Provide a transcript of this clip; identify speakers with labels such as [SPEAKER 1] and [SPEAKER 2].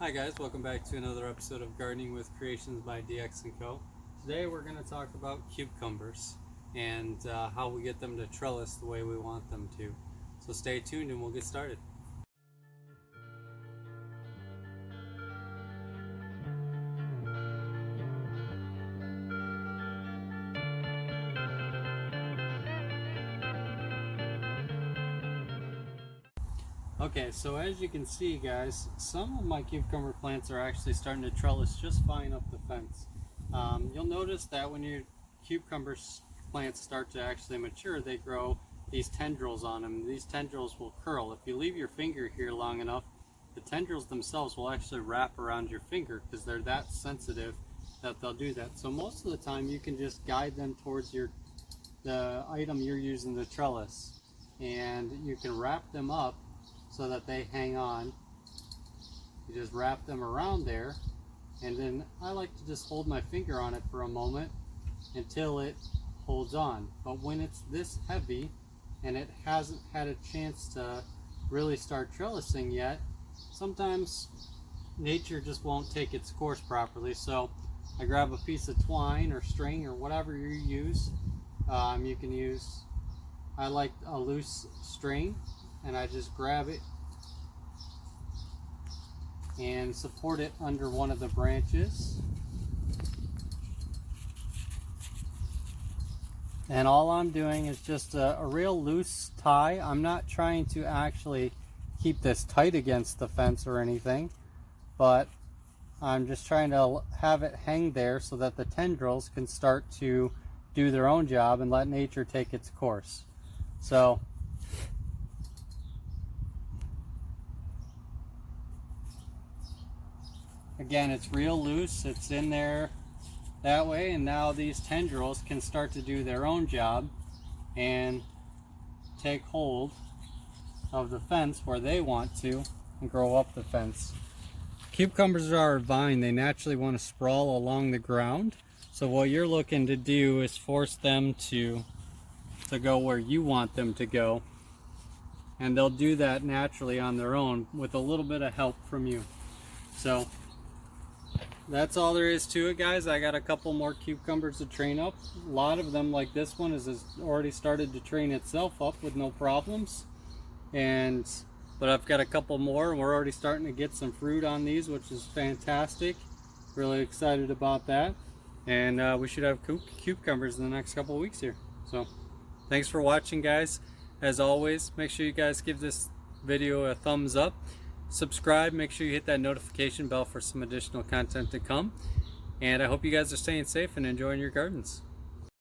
[SPEAKER 1] Hi guys, welcome back to another episode of Gardening with Creations by DX & Co. Today we're going to talk about cucumbers and how we get them to trellis the way we want them to. So stay tuned and we'll get started. Okay, so as you can see guys, some of my cucumber plants are actually starting to trellis just fine up the fence. You'll notice that when your cucumber plants start to actually mature, they grow these tendrils on them. These tendrils will curl. If you leave your finger here long enough, the tendrils themselves will actually wrap around your finger because they're that sensitive that they'll do that. So most of the time you can just guide them towards the item you're using to trellis, and you can wrap them up so that they hang on. You just wrap them around there, and then I like to just hold my finger on it for a moment until it holds on. But when it's this heavy and it hasn't had a chance to really start trellising yet, sometimes nature just won't take its course properly. So I grab a piece of twine or string or whatever you use. You can use, I like a loose string, and I just grab it and support it under one of the branches. And all I'm doing is just a real loose tie. I'm not trying to actually keep this tight against the fence or anything, but I'm just trying to have it hang there so that the tendrils can start to do their own job and let nature take its course. So again, it's real loose, it's in there that way, and now these tendrils can start to do their own job and take hold of the fence where they want to and grow up the fence. Cucumbers are a vine, they naturally want to sprawl along the ground, so what you're looking to do is force them to go where you want them to go, and they'll do that naturally on their own with a little bit of help from you. So that's all there is to it, guys. I got a couple more cucumbers to train up. A lot of them, like this one, has already started to train itself up with no problems. But I've got a couple more, and we're already starting to get some fruit on these, which is fantastic. Really excited about that. And we should have cucumbers in the next couple of weeks here. So thanks for watching, guys. As always, make sure you guys give this video a thumbs up. Subscribe, make sure you hit that notification bell for some additional content to come. And I hope you guys are staying safe and enjoying your gardens.